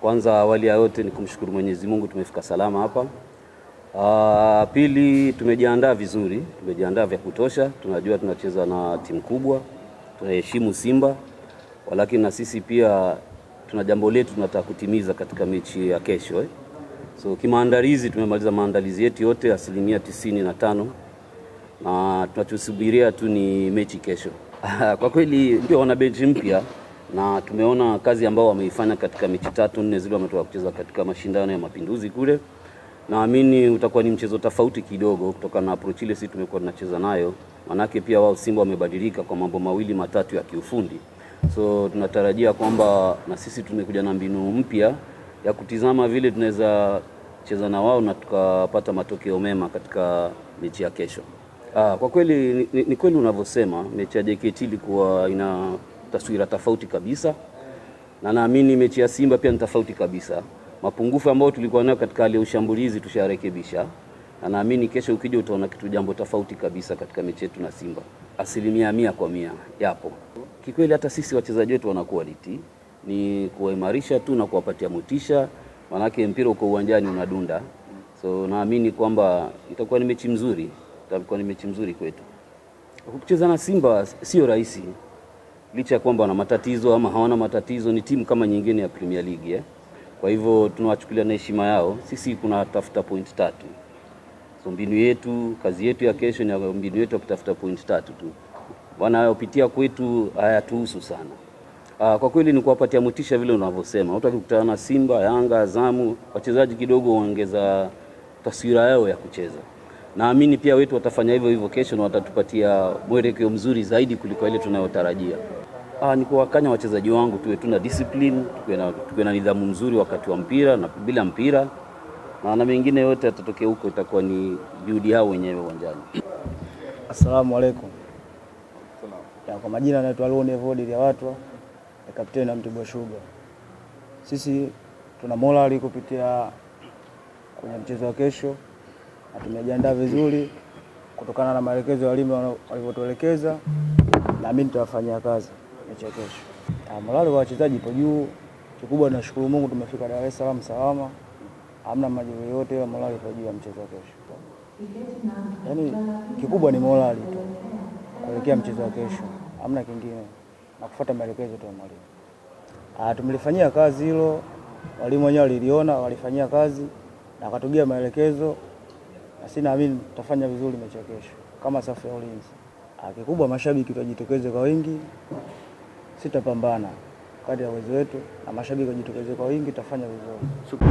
Kwanza awali ya yote ni kumshukuru Mwenyezi Mungu tumefika salama hapa. Pili, tumejiandaa vizuri, tumejiandaa vya kutosha. Tunajua tunacheza na timu kubwa, tunaheshimu Simba, lakini na sisi pia tuna jambo letu tunataka kutimiza katika mechi ya kesho. So kimaandalizi tumemaliza maandalizi yetu yote 95%, na tunachosubiria tu ni mechi kesho. Kwa kweli ndio wana benchi mpya na tumeona kazi ambao wameifanya katika mechi 3-4 zile wametoka kucheza katika mashindano ya Mapinduzi kule. Naamini utakuwa ni mchezo tofauti kidogo kutokana na approach ile sisi tumekuwa tunacheza nayo. Manake pia wao Simba wamebadilika kwa mambo mawili matatu ya kiufundi. So tunatarajia kwamba na sisi tumekuja na mbinu mpya ya kutizama vile tunaweza cheza na wao na tukapata matokeo mema katika mechi ya kesho. Kwa kweli ni kweli unavyosema, mechi ya JKT ilikuwa ina taswira tofauti kabisa, na naamini mechi ya Simba pia ni tofauti kabisa. Mapungufu ambayo tulikuwa nayo katika hali ya ushambulizi tusharekebisha, na naamini kesho ukija utaona kitu jambo tofauti kabisa katika mechi yetu na Simba. 100% yapo. Kikweli hata sisi wachezaji wetu wana quality, ni kuwaimarisha tu na kuwapatia motisha, manake mpira uko uwanjani unadunda. So naamini kwamba itakuwa ni mechi mzuri, itakuwa ni mechi mzuri kwetu. Kucheza na Simba sio rahisi. Licha ya kwamba wana matatizo ama hawana matatizo, ni timu kama nyingine ya Premier League. Kwa hivyo tunawachukulia na heshima yao. Sisi kuna tafuta point 3. So mbinu yetu, kazi yetu ya kesho ni mbinu yetu ya kutafuta point 3 tu. Wanayopitia kwetu hayatuhusu sana. Kwa kweli ni kuwapatia motisha vile unavyosema. Hata ukikutana na Simba, Yanga, Azamu, wachezaji kidogo waongeza taswira yao ya kucheza. Naamini pia wetu watafanya hivyo hivyo kesho na watatupatia mwelekeo mzuri zaidi kuliko ile tunayotarajia. Ni kuwakanya wachezaji wangu tuwe tuna discipline, tuwe na nidhamu nzuri wakati wa mpira na bila mpira. Na mengine yote yatatokea huko itakuwa ni juhudi hao wenyewe uwanjani. Asalamu alaykum. Kwa majina naitwa Alone Evodi ya watu, ni kapteni wa Mtibwa Sugar. Sisi tuna morali kupitia kwenye mchezo wa kesho na tumejiandaa vizuri kutokana na maelekezo ya walimu walivyotuelekeza, na mimi nitafanyia kazi mechi ya kesho. Morali kwa wachezaji ipo juu. Kikubwa tunashukuru Mungu tumefika Dar es Salaam salama. Hamna majeruhi yote, morali ipo juu ya mchezo wa kesho. Yaani kikubwa ni morali tu kuelekea mchezo wa kesho. Hamna kingine na kufuata maelekezo tu ya mwalimu. Tumelifanyia kazi hilo. Walimu wenyewe waliliona, walifanyia kazi na wakatugia maelekezo. Na sisi naamini tutafanya vizuri mechi ya kesho kama safu ya ulinzi. Kikubwa mashabiki wajitokeze kwa wingi. Sitapambana kadri ya uwezo wetu, na mashabiki wajitokeze kwa wingi, tutafanya vizuri.